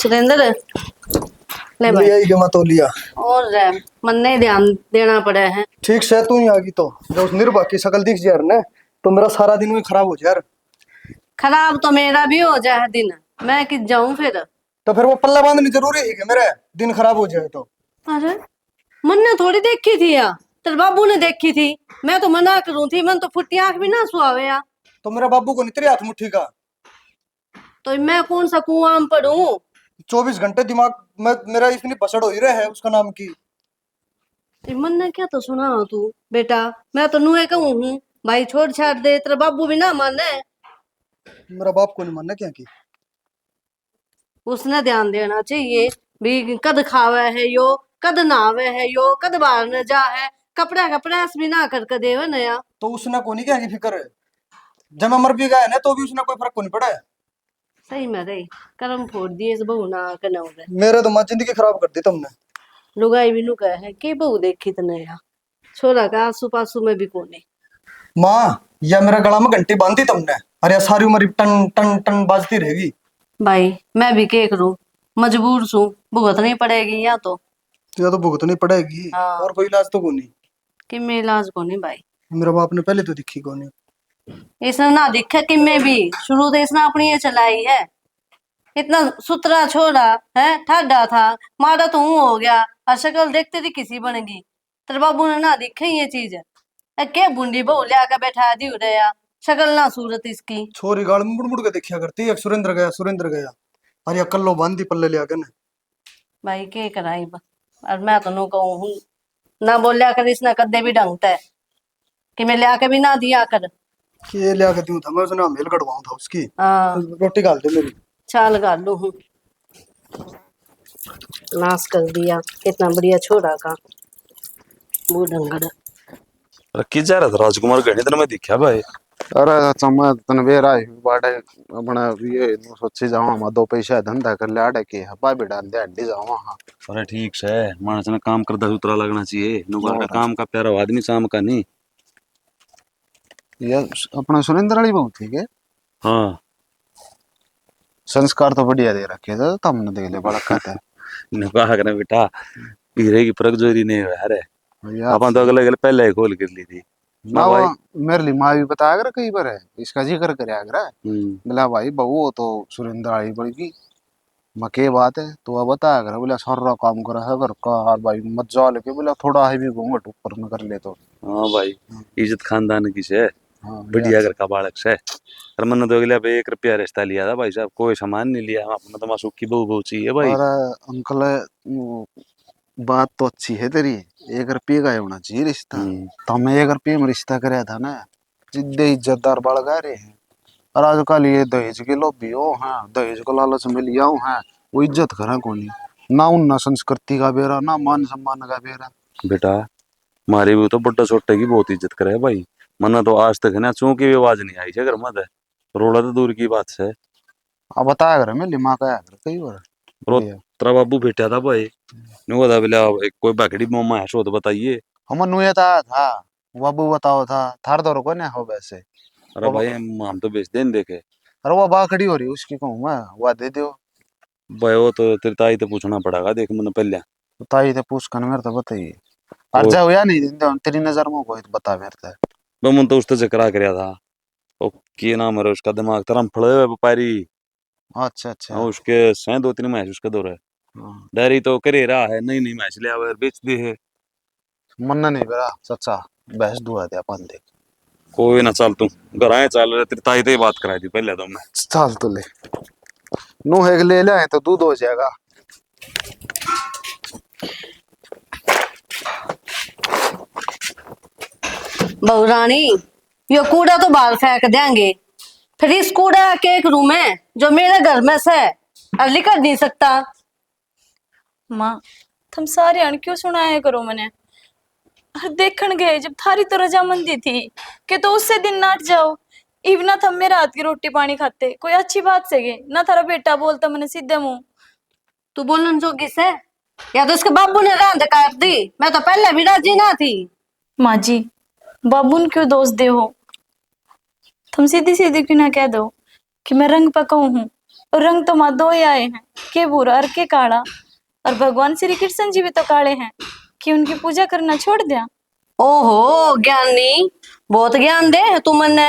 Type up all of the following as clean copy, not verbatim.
सुरेंद्र ले भाई लिया ही गमा तो लिया। और मन नहीं ध्यान देना पड़ा है। ठीक से तू ही आ गई तो जो उस निर्भा की शकल दिख जाए ने तो मेरा सारा दिन भी खराब हो जाए यार। खराब तो मेरा भी हो जाए दिन, मैं कि जाऊं फिर। तो फिर वो पल्ला बांधनी जरूरी है कि मेरे दिन खराब हो जाए तो। अरे मन ने थोड़ी देखी थी या तेरे बाबू ने देखी थी। मैं तो मना करूं थी, मन तो फुटी आंख भी ना सुहावे या। तो मेरा बाबू को नहीं तेरे हाथ मुट्ठी का। तो मैं कौन सा कुआं में पढ़ूं। 24 घंटे दिमाग में मेरा इतनी पसड़ हो ही रहा है उसका नाम की। मन ने क्या तो सुना हो तू बेटा, मैं तो नुए कहूं हूँ भाई छोड़ छाड़ दे, तेरा बाबू भी ना माने। मेरा बाप को नहीं मानना क्या की। उसने ध्यान देना चाहिए भी, कद खावे है यो, कद नहावे है यो, कद बाहर न जा है, कपड़ा का प्रेस भी ना करके देवे नया। तो उसने को नहीं क्या की फिक्र है। जब मैं मर भी गया ना तो भी उसने कोई फर्क को नहीं पड़ा है। सही में रही कर्म फोड़ दिए इस बहू ना के नौरे। मेरे तो माँ जिंदगी खराब कर दी तुमने। लुगाई भी नु कहे है कि बहू देखी तो नया, छोरा का आंसू पासू में भी कोने। माँ या मेरा गला में घंटी बांधी तुमने, अरे सारी उम्र टन टन टन बाजती रहेगी। भाई मैं भी के करूं, मजबूर सू, भुगतनी पड़ेगी या तो। या तो भुगतनी पड़ेगी हाँ और कोई इलाज तो को नहीं। कि मैं इलाज को नहीं भाई। मेरा बाप ने पहले तो दिखी को नहीं। इसने ना दिखा कि मैं भी शुरू से इसने अपनी ये चलाई है। इतना सुतरा छोरा है, ठाडा था, मारा तो हूं हो गया और शक्ल देखते थी किसी बनेगी। तेरे बाबू ने ना दिखा ये चीज। क्या बूंदी बहू ले आकर बैठा दी उड़े या, शक्ल ना सूरत इसकी। छोरी गाल में मुड़ मुड़ के देखा करती एक सुरेंद्र गया सुरेंद्र गया। अरे कल्लो बांधी पल्ले ले आके ने। भाई के कराई और मैं तो नो कहूं हूं ना बोलिया कर इसने कदे भी ढंगता है कि मैं ले आके भी ना दिया कर। ये ले आके दूं था मैं उसने मेल कटवाऊं था उसकी। हाँ रोटी डाल दे मेरी। चाल गालू हूँ, नाश कर दिया कितना बढ़िया छोरा का बूढ़ंगड़। रखी जा रहा था राजकुमार गणित दिन में दिखा भाई। अरे चम्मा तनवेर आई बाटे अपना ये सोची जाओ हम दो पैसा धंधा कर ले आड़े के हपा भी डाल दे हड्डी जाओ। हाँ अरे ठीक से मानस ने काम करता उतरा लगना चाहिए, नुगर का काम का प्यारा आदमी शाम का नहीं। ये अपना सुरेंद्र वाली बहुत ठीक है। हाँ संस्कार तो बढ़िया दे रखे थे तो हमने देख ले बड़ा कहता है। कहा करे बेटा पीरे की परख जोरी नहीं है। अरे भैया अपन तो अगले अगले पहले ही खोल कर ली थी ना ना वो भाई। मेरे लिए माँ भी बताया कर कई बार है इसका जिक्र करे अगर बोला भाई बहू वो तो सुरेंद्र वाली बड़ी मके बात है तो वह बताया कर बोला सारा काम करा है घर का और भाई मत जाओ लेके बोला थोड़ा है भी घूंघट ऊपर में कर ले तो। हाँ भाई इज्जत खानदान की से हाँ बढ़िया घर का बालक से। अरे मैंने तो अगले 1 रुपया रिश्ता लिया था भाई साहब, कोई सामान नहीं लिया, अपना तो मासूक की बहू बहुत चाहिए भाई। और अंकल वो बात तो अच्छी है तेरी, 1 रुपये का होना चाहिए रिश्ता। तो हमें 1 रुपये में रिश्ता कराया था ना, जिद्दे इज्जतदार बढ़ गए रहे हैं। और आजकल ये दहेज के लोभी हो हैं, दहेज को लालच में लिया हो हैं, वो इज्जत करा कौन ना उन संस्कृति का बेरा ना मान सम्मान का बेरा। बेटा मारी भी तो बड्डा छोटे की बहुत इज्जत करे भाई। मना तो आज तक है ना चूं की भी आवाज नहीं आई है घर मत है, रोड़ा तो दूर की बात है। अब बताया कर मैं लिमा का कर कई बार रो ये तेरा बाबू बैठा था भाई, नहीं बता बोला कोई बाकड़ी मोमा है सो तो बताइए। हम नुए था बाबू बताओ था थार दौर को ना हो वैसे। अरे भाई हम तो बेच दें देखे। अरे वो बा खड़ी हो रही उसकी कहूँ मैं वह दे दो। भाई वो तो तेरी ताई तो पूछना पड़ेगा देख मैंने पहले। बताइए तो पूछ कर मेरे तो बताइए और वो जाओ या नहीं दिन तेरी नजर में कोई तो बता मेरे तो। मैं तो उससे चकरा कर था। ओ की नाम है उसका, दिमाग तरम फड़े हुए व्यापारी। अच्छा अच्छा हाँ उसके सै 2-3 मैच उसके दौर है। हाँ। डेयरी तो करे रहा है, नई नई मैच ले आवे बेच दे है। मन्ना नहीं बेरा चाचा बहस दुआ दे अपन देख। कोई ना चल तू घर आए चल रहे, तेरी ताई तो ही बात कराई थी पहले तो मैं। चल तो ले नु है ले ले तो दूध हो जाएगा। बहू रानी यो कूड़ा तो बाहर फेंक देंगे, फिर इस कूड़ा के एक रूम है जो मेरे घर में से और लिखा नहीं सकता। माँ तुम सारे अण क्यों सुनाया करो मैंने, देखन गए जब थारी तो रजामंदी थी कि तो उससे दिन नाट जाओ। इवना थम मेरे हाथ की रोटी पानी खाते कोई अच्छी बात से गे ना, थारा बेटा बोलता मैंने सीधे मुंह। तू बोलन जोगी से या तो इसके बाबू ने रांध काट दी, मैं तो पहले भी राजी ना थी। माँ जी बाबून क्यों दोष दे हो, तुम सीधी सीधी क्यों ना कह दो कि मैं रंग पकाऊ हूँ, और रंग तो माँ दो ही आए हैं के बुरा और के काला, और भगवान श्री कृष्ण जी भी तो काले हैं कि उनकी पूजा करना छोड़ दिया। ओहो ज्ञानी, बहुत ज्ञान दे है तू मन्ने।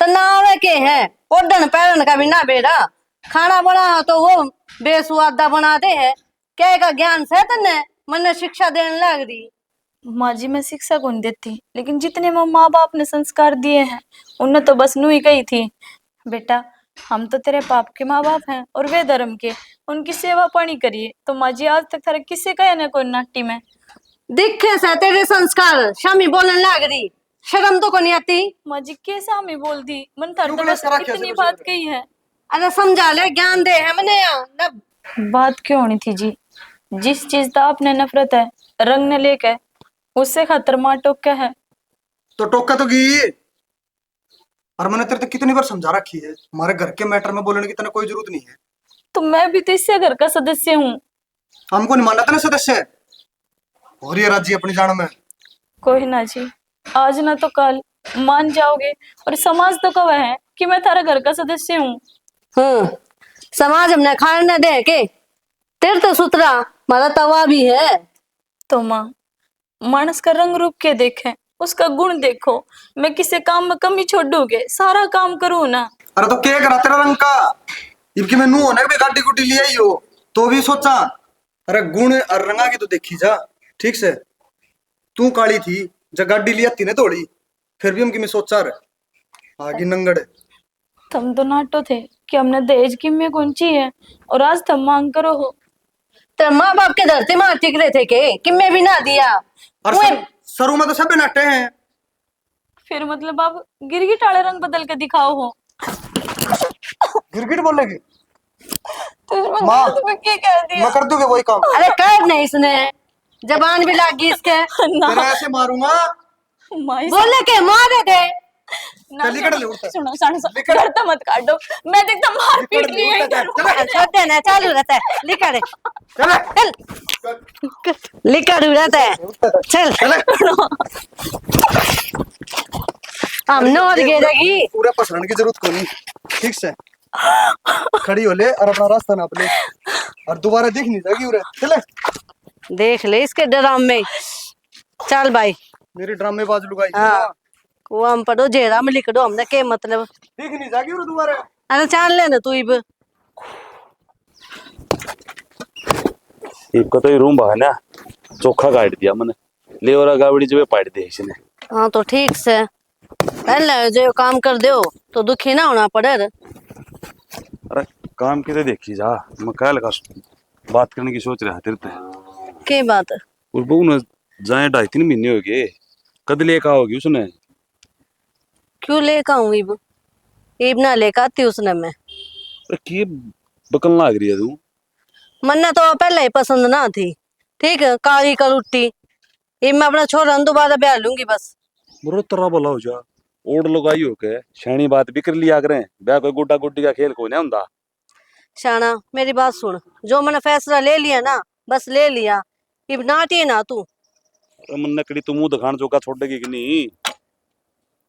तनाव के है ओढ़न पैरन का भी ना बेड़ा, खाना बना तो वो बेसुआदा बना दे है। क्या का ज्ञान से तन्ने मन्ने शिक्षा देने लग रही। माँ जी मैं शिक्षा कौन देती, लेकिन जितने माँ बाप ने संस्कार दिए हैं उनने तो बस नू ही कही थी, बेटा हम तो तेरे पाप के माँ बाप हैं और वे धर्म के, उनकी सेवा पानी करिए। तो माँ जी आज तक थारे किससे कहे ना कोई नाटी में। दिखे से तेरे संस्कार शामी बोलने लग रही, शर्म तो को नहीं आती। माँ जी कैसा हमें बोल दी, मन थारे क्यों तो बोले बस इसका राख्या इतनी से बात बस? कही है। अरे समझा ले, ज्ञान दे है मने यहाँ न। बात क्यों होनी थी जी, जिस चीज का आपने नफरत है रंग ने लेके, उससे खातर मार टोक क्या है। तो टोका तो की। और मैंने तेरे तो कितनी बार समझा रखी है, हमारे घर के मैटर में बोलने की तेने कोई जरूरत नहीं है। तो मैं भी तो इससे घर का सदस्य हूँ। हमको नहीं मानना तेने सदस्य, और ये राज्य अपनी जान में। कोई ना जी, आज ना तो कल मान जाओगे, और समाज तो कह है कि मैं थारा घर का सदस्य हूँ। समाज हमने खाने दे के, तेरे तो सुतरा मारा तवा भी है। तो माँ मानस का रंग रूप के देखे, उसका गुण देखो। मैं किसी काम में कमी छोड़ूगे, सारा काम करूँ ना। अरे तो क्या करा तेरा रंग का, इनकी मैं नू होने भी गाड़ी गुटी ले आई हो तो भी सोचा। अरे गुण और रंगा की तो देखी जा ठीक से। तू काली थी जब गाड़ी लिया तीने तोड़ी, फिर भी हम कि मैं सोचा रहे आगे नंगड़। तुम तो नाटो थे कि हमने दहेज की में कौनची है, और आज तुम मांग करो हो। तेरे माँ बाप के धरती मार टिक रहे थे के कि मैं भी ना दिया। और सरू में तो सब नाटे हैं। फिर मतलब आप गिरगिट वाले रंग बदल के दिखाओ हो। गिरगिट बोलेगी तो इसमें माँ, गलत में क्या कह दिया। मैं कर दूंगा वही काम। अरे कर नहीं इसने, जबान भी लागी इसके। ना तेरा ऐसे मारूंगा माई बोले के मारे दे। ना चल निकल ले उठता। सुनो सुनो निकल। घर तो मत काटो, मैं देखता मार पीट निकल नहीं ले, है उठता इधर। है, चल। छोड़ देना चालू रहता है, लिखा चल चल लिखा रहता है। चल हम नोट गिरेगी। पूरा पसरने की जरूरत को नहीं ठीक से। खड़ी हो ले और अपना रास्ता नाप ले, और दोबारा दिख नहीं जाएगी उरे। चले देख ले इसके ड्रामे। चल भाई मेरी ड्रामेबाज लुगाई थी हाँ। ना, कुआं पढ़ो जेरा में लिख दो, हमने के मतलब। दिख नहीं जाएगी उरे दोबारा। अरे चाल लेना तू इब। एक तो रूम बहा ना चोखा काट दिया मैंने, ले और गावड़ी जो पाट दी इसने। हाँ तो ठीक से पहले जो काम कर दो तो दुखी ना होना पड़े। अरे काम की तो देखी जा, मैं कल का बात करने की सोच रहा तेरे ते। के बात और बहू ने जाए 2.5-3 महीने हो गए, कद लेकर आओगी उसने। क्यों लेकर आऊं इब, इब ना लेकर आती उसने मैं। अरे की बकल लाग रही है तू। मन्ने तो पहले ही पसंद ना थी, ठीक है काली का रुट्टी। इब मैं अपना छोरा दोबारा ब्याह लूंगी बस। बुरो तरह बोला हो जा, ओढ़ लगाई हो के शैनी बात भी कर लिया करें। ब्याह कोई गुड्डा गुड्डी का खेल कोई नहीं होता। शाना मेरी बात सुन, जो मैंने फैसला ले लिया ना बस ले लिया, इब नाटी ना तू। मन नकड़ी तू मुंह दिखान जोगा छोड़ेगी कि नहीं।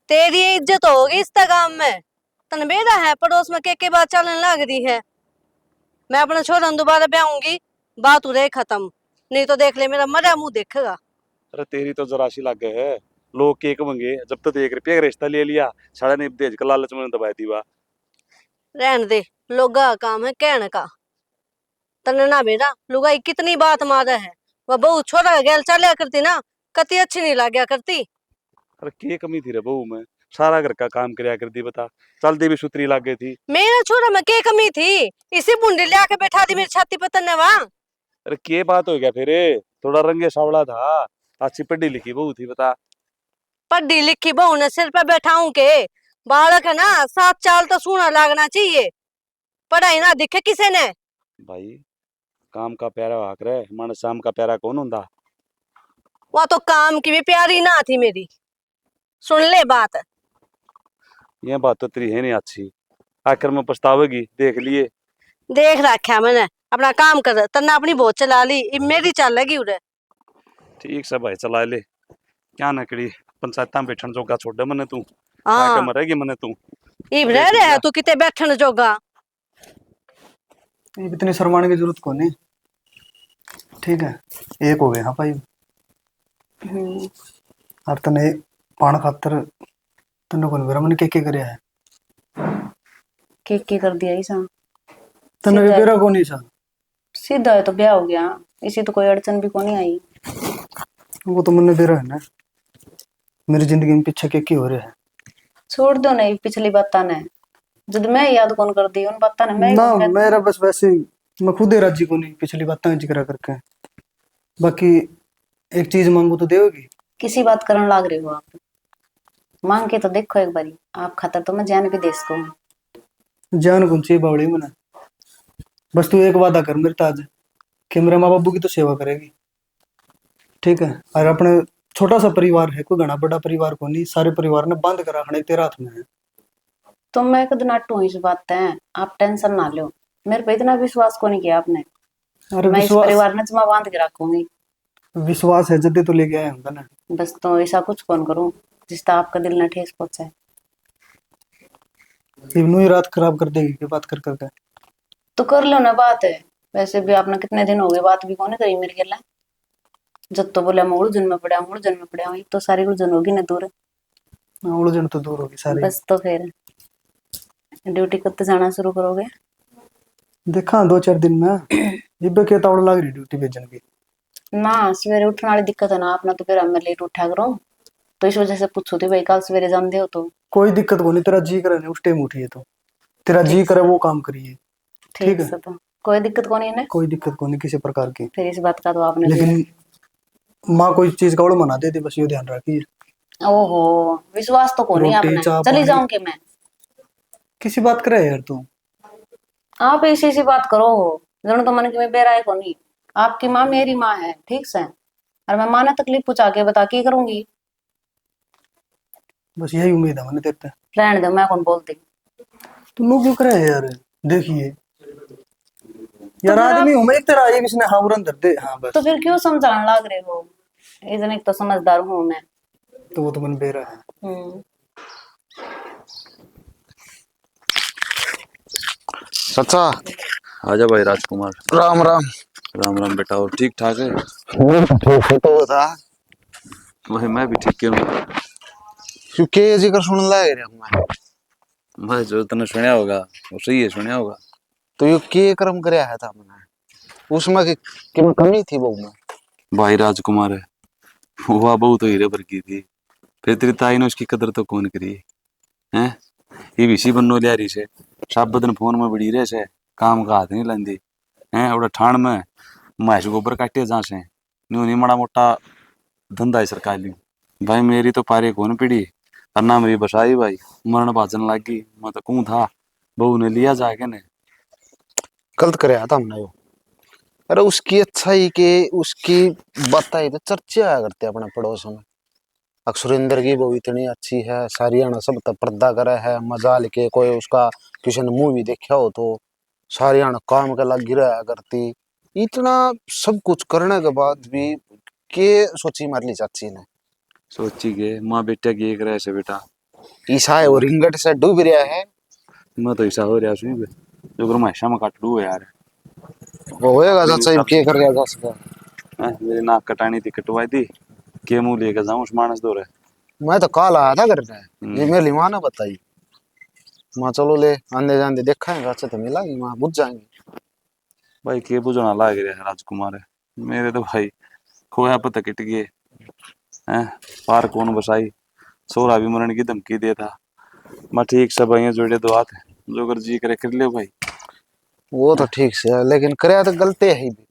तेरी इज्जत होगी इस गांव में, तन बेरा है पड़ोस में के बात चलने लग रही है। मैं अपना छोरा दोबारा ब्याहूंगी, बात उड़े खत्म। नहीं तो देख ले मेरा मरा मुंह देखेगा। अरे तेरी तो जराशी लग गए है, लोग केक मंगे जब तक 1 रुपये का रिश्ता ले लिया, साढ़े ने दहेज का लालच में दबाई दी। रहन दे, लोगा का काम है कहने का। तने ना बेटा लुगाई कितनी बात मारा है, वह बहू छोरा गैल चलिया करती ना कति अच्छी नहीं लाग्या करती। अरे के कमी थी रे बहू में, सारा घर का काम करया कर दी बता, चलती भी सुतरी लाग गई थी। मेरा छोरा में के कमी थी, इसी बुंडी ले आके बैठा दी मेरी छाती पर तन्ने वहां। अरे के बात हो गया फिर, थोड़ा रंगे सावला था, अच्छी पढ़ी लिखी बहू थी बता। पढ़ी लिखी बहू ने सिर पे बैठाऊं के, बालक है ना 7 चाल तो सूना लागना चाहिए, पढ़ाई ना दिखे किसे ने। भाई काम का प्यारा हाक रहे, मन शाम का प्यारा कौन होता। वह तो काम की भी प्यारी ना थी मेरी, सुन ले बात। ये बात तो तेरी है नहीं अच्छी, आखिर में पछतावेगी देख लिए। देख रखा मैंने, अपना काम कर, तन्ने अपनी बहुत चला ली, इब मेरी चल लगी उरे। ठीक से भाई चला ले, क्या नकड़ी पंचायत में बैठन जोगा छोड़ दे मने तू, हाँ आके मरेगी मने तू। इब रह रहा है तू किते बैठन जोगा। इतनी शर्माने की जरूरत को नहीं। ठीक है, एक हो गया हाँ भाई। और तने पान खातर तने कौन बेरा मैंने के करया है। के कर दिया इसा। तने सीधा बेरा को नहीं सा। सीधा है तो ब्याह हो गया, इसी तो कोई अड़चन भी को नहीं आई। वो तो मैंने बेरा है ना, मेरी जिंदगी में पीछे के हो रहा है। छोड़ दो नहीं पिछली बात ने, जब मैं याद कौन कर दी उन बातों ने, मैं ना कौन कहती। मेरा बस वैसे ही, मैं खुद ही राजी को नहीं पिछली बातें जिक्र करके। बाकी एक चीज मांगू तो देओगी। किसी बात करने लाग रहे हो आप, मांग के तो देखो एक बारी, आप खातर तो मैं जान भी दे सकूं। जान कौन सी बावड़ी मना, बस तू एक वादा कर मेरे ताज कि मेरे माँ बाबू की तो सेवा करेगी। ठीक है, और अपने छोटा सा परिवार है, कोई घना बड़ा परिवार को नहीं, सारे परिवार ने बांध कर रखना तेरे हाथ में है। तो मैं खुद नाटू इस बात है, आप टेंशन ना लो, मेरे पे इतना विश्वास को नहीं किया आपने। अरे मैं इस विश्वास, परिवार ने जमा बांध के रखूंगी। विश्वास है जद्दे तो लेके आए होगा ना। बस तो ऐसा कुछ कौन करूं जिससे आपका दिल न ठेस पहुंचे। इवनू ही रात खराब कर देगी कि बात कर करके। तो कर लो ना बात है, वैसे भी आपने कितने दिन हो गए बात भी कौन करी मेरे के। जब तो बोला मैं उलझन में पड़ा हूँ, उलझन में पड़ा हूँ, तो सारी उलझन होगी ना दूर। हाँ, उलझन तो दूर होगी सारी। बस तो फिर ड्यूटी कब तक जाना शुरू करोगे। देखा 2-4 दिन में इब्बे के तावड़ लग रही ड्यूटी भेजन की। ना सवेरे उठने वाली दिक्कत है ना अपना, तो फिर मैं लेट उठा करो, तो इस वजह से पूछो थी भाई कल सवेरे जानते हो तो। कोई दिक्कत को नहीं, तेरा जी करे ना उस टाइम उठिए, तो तेरा जी करे वो काम करिए। ठीक है, से तो कोई दिक्कत को नहीं है ना। कोई दिक्कत को नहीं किसी प्रकार की। फिर इस बात का तो आपने लेकिन माँ कोई चीज का मना दे दे, बस ये ध्यान रखिए। ओहो, विश्वास तो को नहीं रोटी आपने, चाह चली पानी जाऊंगी मैं। किसी बात करे यार तू। आप ऐसी सी बात करो हो जनो तो मन की में बेराए को नहीं। आपकी माँ मेरी माँ है ठीक से, और मैं माँ ने तकलीफ पूछा के बता के करूंगी। बस यही उम्मीद है मैंने तेरे पे। रहने दो, मैं कौन बोलती। तू लोग क्यों करे यार। देखिए तो यार, फिर आदमी आप, हूं मैं एक तेरा, ये किसने हाँ बुरन धर दे। हाँ तो बस, फिर क्यों समझाने लग रहे हो, इतने तो समझदार हूँ मैं। तो वो तो मन बेरा है। हम्म। चाचा आजा भाई राजकुमार। राम राम। राम राम बेटा, और ठीक ठाक है। फोटो बता। भाई मैं भी ठीक हूँ। क्योंकि ये जिक्र सुन लग रहा हूँ मैं। भाई जो तूने सुना होगा वो सही है, सुना होगा। तो ये के कर्म करया है था मैंने उसमें कि मैं कमी थी बहू में। भाई राजकुमार है, हुआ बहू तो हीरे पर की थी, फिर तेरी ताई ने उसकी कदर तो कौन करी है। ये भी इसी बन्नो लिया रही से, सब दिन फोन में बड़ी रहे से, काम का हाथ नहीं लांदी है। और ठाण में महस गोबर काटे जा से न्यू नहीं माड़ा मोटा धंधा है सरकारी। भाई मेरी तो पारे कौन पीड़ी, और ना मेरी बसाई भाई मरण भाजन लागी। मैं तो कहूँ था बहू ने लिया जाके ने। गलत करया था हमने यो। अरे उसकी अच्छाई के उसकी बताई तो चर्चा आया करते अपने पड़ोस में। सुरेंद्र की बहू इतनी अच्छी है, सारियाना सब तक पर्दा करे है, मजाल के कोई उसका किसी ने मूवी देखा हो तो सारियाना काम के लगी रहा करती। इतना सब कुछ करने के बाद भी के सोची मार ली चाची ने। सोची के माँ बेटा की एक रहे से बेटा। ईसा है वो रिंगट से डूब रहा है। मैं तो ऐसा हो रहा सुन जो कर महशा में काट लू यार। वो होएगा चाचा, के कर जा सका। मेरी नाक कटानी थी, कटवाई थी, के मुंह लेके जाऊं उस मानस दो रे। मैं तो काल आया था करने, ये मेरी माँ ने बताई। माँ चलो ले आंदे जांदे देखा है अच्छा तो मिलागी माँ बुझ जाएंगे। भाई के बुझना लाग रहा है राजकुमार है। मेरे तो भाई खोया पता किट गए हैं, पार कौन बसाई। सोरा भी मरण की धमकी दे था। मैं ठीक सब भाई जोड़े दो हाथ, जो कर जी करे कर लियो भाई। वो तो ठीक से है लेकिन करे तो गलती है ही भी।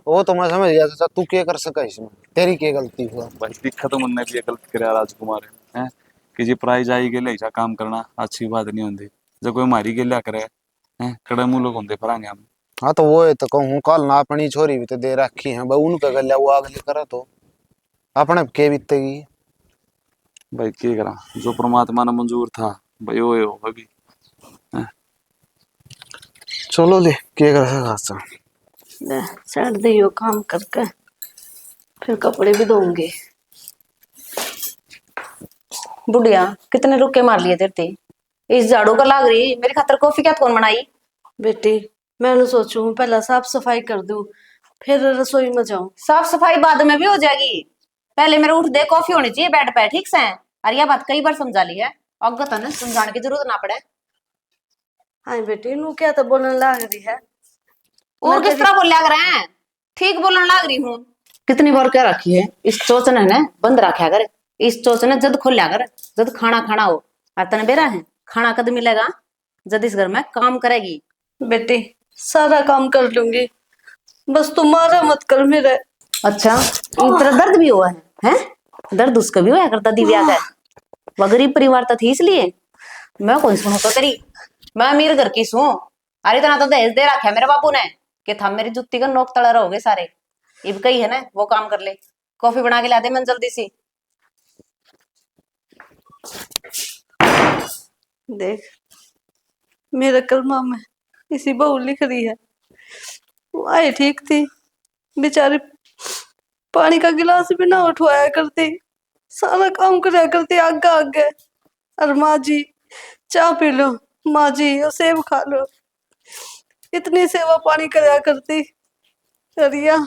वो तो मैं समझ गया था, तू क्या कर सका इसमें, तेरी क्या गलती हुआ। भाई दिखा तो मन ने भी गलत करे राजकुमार है। किसी प्राइज आई के लिए ऐसा काम करना अच्छी बात नहीं होती। जब कोई मारी के लिया करे हैं, कड़े मुंह लोग होते फरांगे हम। हाँ तो वो है तो कहूँ कल ना अपनी छोरी भी तो दे रखी है भाई, उनका गल्या वो आगले करा तो अपने के बीतेगी। भाई क्या करा, जो परमात्मा ने मंजूर था भाई वो होगा भी। चलो ले क्या कर सकता। चढ़ दियो काम करके, फिर कपड़े भी धोऊंगे। बुढ़िया कितने रुके मार लिए तेरे ते, इस झाड़ू का लाग रही मेरी खातर कॉफी क्या कौन बनाई। बेटी मैंने सोचू हूँ पहला साफ सफाई कर दूं, फिर रसोई में जाऊं। साफ सफाई बाद में भी हो जाएगी, पहले मेरे उठ दे, कॉफी होनी चाहिए बेड पे, ठीक से। और यह बात कई बार समझा ली है, अवगत है ना, समझाने की जरूरत ना पड़े। हाँ बेटी, नू क्या तो बोलने लग रही है। और मैं किस तेरी- तरह बोल लग रहे हैं? ठीक बोलने लग रही हूँ। कितनी बार क्या रखी है, इस चोच ने ना बंद रखा कर, इस चोच ने जद खोलिया कर, जद खाना खाना हो। और तने बेरा है खाना कद मिलेगा, जद इस घर में काम करेगी। बेटी सारा काम कर लूंगी, बस तुम्हारा मत कर मेरे। अच्छा, तेरा दर्द भी हुआ है? हैं? दर्द उसका भी हुआ करता दिव्या का। वह गरीब परिवार तो थी, इसलिए मैं कौन सुनू तो तेरी, मैं अमीर घर की सू। अरे इतना तो दहेज दे रखा है मेरे बापू ने कि थम मेरी जुत्ती का नोक तड़ा रहोगे सारे। इब कही है ना वो काम कर ले, कॉफी बना के ला दे मन जल्दी सी। देख मेरे कलमा में इसी बहू लिख रही है। आए ठीक थी बेचारी, पानी का गिलास भी ना उठवाया करती, सारा काम कराया करती आगे आगे। और माँ जी चाय पी लो, माँ जी ये सेब खा लो, इतनी सेवा पानी कराया करती। रिया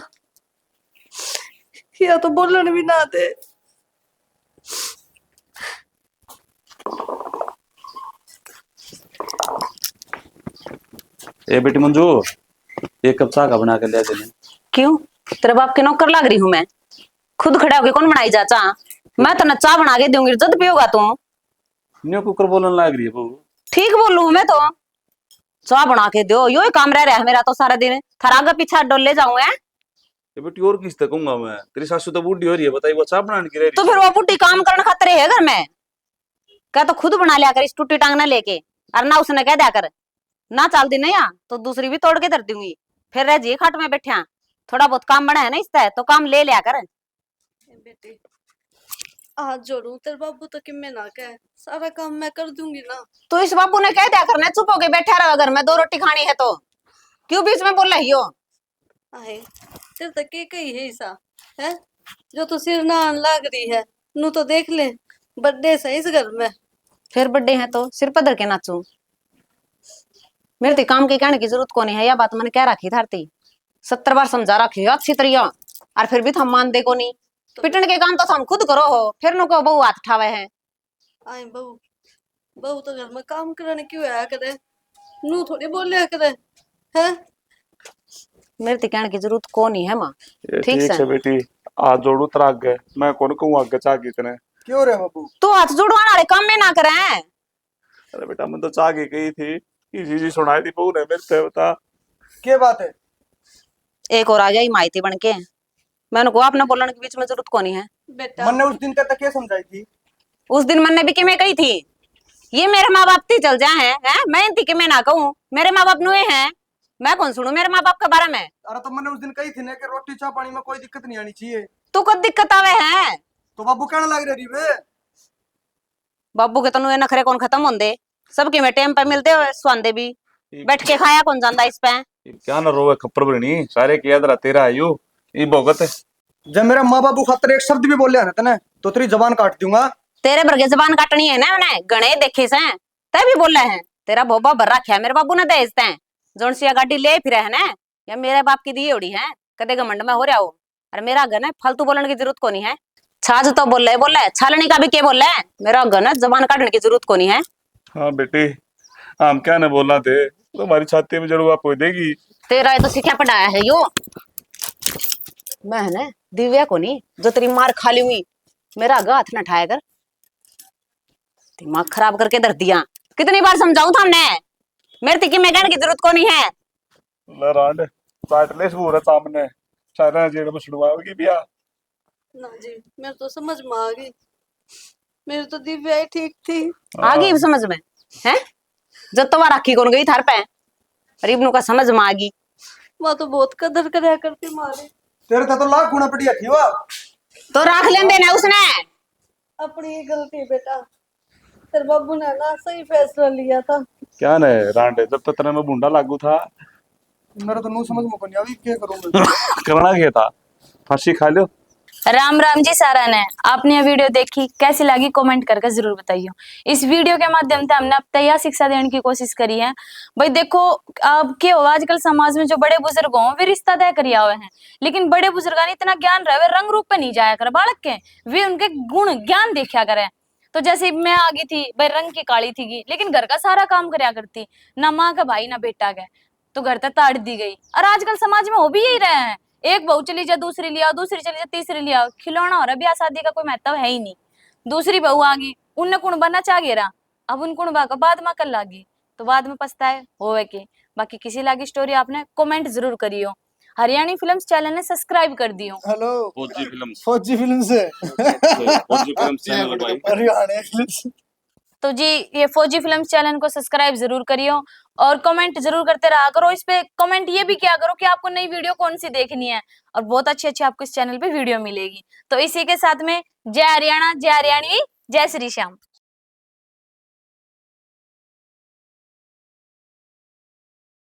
या तो बोलन भी ना दे। ए बेटी मंजू, एक कप चाय का बना के ले देने। क्यों, तेरे बाप के नौकर लग रही हूँ मैं? खुद खड़ा होके कौन बनाई जा चाह? मैं तो ना चाह बना के दूंगी, जद पियोगा तू। न्यू कुकर बोलने लग रही है बहू। ठीक बोलू मैं तो, चाह बना के दो, यो ही काम रह रहा है मेरा तो सारा दिन। थारा आगे पीछा डोले जाऊं है? ए बेटी और किस तक कहूंगा मैं, तेरी सासू तो बूढ़ी हो रही है, बताइए वो चाय बनाने की रह तो रही फिर वो पुट्टी काम करने खातिर है घर में? क्या तो खुद बना लिया कर इस टूटी टांग ना लेके, और ना उसने कह दिया कर ना चल दी नहीं तो दूसरी भी तोड़ के धर दूंगी। फिर रह जी खाट में बैठा, थोड़ा बहुत काम बना है ना इससे तो काम ले लिया कर। बेटी हाथ जोड़ू, तेरे बाबू तो कि मैं ना कह, सारा काम मैं कर दूंगी ना। तो इस बाबू ने कह दिया करना चुप होके बैठा रहो, घर में 2 रोटी खानी है तो क्यों बीच में बोल रही हो? आहे तेरे तक के कही है ऐसा है जो तू सिर नान लाग रही है। नू तो देख ले बर्थडे से इस घर में। फिर बर्थडे है तो सिर पर धर के नाचू? मेरे तो काम के कहने की जरूरत को नहीं है, यह बात मैंने कह रखी थारती 70 बार समझा रखी है अच्छी तरिया, और फिर भी थम मान दे को नहीं। पिटन के काम तो हम खुद करो हो, फिर नु को बहू हाथ उठावे है। आए बहू, बहू तो घर में काम कराने क्यों आया करे, नू थोड़ी बोलिया करे है। मेरे तो कहने की जरूरत को नहीं है माँ, है। ठीक से। बेटी, आज जोड़ू तेरा आगे, मैं कौन कहूँ आगे चाह की तरह। क्यों रे बाबू? तू हाथ जुड़वाने वाले काम में ना करे। अरे बेटा मैं तो चाह की गई थी, इसी जी सुनाई थी बहू ने मेरे से, बता। क्या बात है? एक और आ गई माइती बन के, मैंने को आपने बोलने के बीच में जरूरत को नहीं है। बेटा मन ने उस दिन तक क्या समझाई थी? उस दिन मैंने भी किमें कही थी, ये मेरे माँ बाप थी चल जाए हैं, मैं इनती कि मैं ना कहूँ, मेरे माँ बाप नुए हैं, मैं कौन सुनू मेरे माँ बाप के बारे में? अरे तो मैंने उस दिन कही थी ना कि रोटी चाय पानी में कोई दिक्कत नहीं आनी चाहिए। तू को दिक्कत आवे है? तो बाबू कहने लग रही वे। बाबू के तनु नखरे कौन खत्म होंदे, सबके में टाइम पे मिलते हुए स्वांदे भी, बैठ के खाया कौन जाता इस पे? क्या ना रोवे खप्पर बरनी, सारे की याद तेरा आयु ये भोगत है। जब मेरे माँ बाबू खातर एक शब्द भी बोले ना तने तो तेरी जबान काट दूंगा। तेरे भरगे जबान काटनी है ना, मैंने गणे देखे से तय भी बोला है, तेरा भोबा भर रखा है मेरे बाबू ने दहेजते हैं, जोन सी गाड़ी ले फिर है ना, या मेरे बाप की दी उड़ी है, कदे घमंड में हो रहा हो। और मेरा घर है फालतू बोलने की जरूरत को नहीं है, छाछ तो बोल रहे छालने का भी क्या बोल रहा है, मेरा घर है जबान काटने की जरूरत को नहीं है। हाँ बेटी, हम क्या न बोलना थे, तुम्हारी छाती में जड़ुआ पोई देगी। तेरा ये तो सिक्का पढ़ाया है यो, मैं है ना दिव्या को नहीं जो तेरी मार खा ली हुई, मेरा आगा हाथ न उठाया कर, दिमाग खराब करके धर दिया। कितनी बार समझाऊं था हमने, मेरे तिकी में कहने की जरूरत को नहीं है। लरांड साटले सूर सामने सारा जेड़ में छुड़वाओगी बिया। ना जी मेरे तो समझ में आ गई, मेरी तो दिव्या ही ठीक थी। आ गई समझ में है, जब तो वहां राखी कौन गई थार पे, गरीब का समझ में आ गई। वह तो बहुत कदर कराया करती मारे। तेरे तो लाख गुना बढ़िया थी वो। तो राख लेंदे ना उसने। अपनी ही गलती बेटा, तेरे बाबू ने ना सही फैसला लिया था। क्या न रांडे, जब तक तेरे में बूंदा लागू था मेरा तो नू समझ में नहीं आई क्या करूं मैं। करना क्या था, फांसी खा लो राम राम जी सारा ने आपने ये वीडियो देखी कैसी लगी कमेंट करके जरूर बताइए। इस वीडियो के माध्यम से हमने अब तैयार शिक्षा देने की कोशिश करी है। भाई देखो अब क्या हो आजकल समाज में जो बड़े बुजुर्ग हों वे रिश्ता तय करिया हुए हैं, लेकिन बड़े बुजुर्गों ने इतना ज्ञान रहे रंग रूप पे नहीं जाया करे बालक के, वे उनके गुण ज्ञान देखा करे। तो जैसे मैं आगी थी भाई रंग की काली थी लेकिन घर का सारा काम करया करती, ना माँ का भाई ना बेटा का, तो घर तक ताड़ दी गई। और आजकल समाज में हो भी यही रहे हैं, एक बहू चली जाए दूसरी लिया, दूसरी चली जाए तीसरी लिया, खिलौना हो रहा ब्याह शादी का कोई महत्व है ही नहीं। दूसरी बहू आ गई उनने कुण बनना चाह गेरा, अब उन कुण का बाद में कर लागी तो बाद में पछताए होवे के। बाकी किसी लागी स्टोरी आपने कमेंट जरूर करियो। हरियाणी फिल्म्स चैनल ने सब्सक्राइब कर दियो। हेलो फौजी फिल्म्स फौजी फिल्म से फौजी फिल्म्स चैनल भाई। हरियाणा फिल्म्स। तो जी ये फौजी फिल्म्स चैनल को सब्सक्राइब जरूर करियो और कमेंट जरूर करते रहा करो। इस पे कमेंट ये भी किया करो कि आपको नई वीडियो कौन सी देखनी है, और बहुत अच्छी अच्छी आपको इस चैनल पे वीडियो मिलेगी। तो इसी के साथ में जय हरियाणा, जय हरियाणवी, जय श्री श्याम।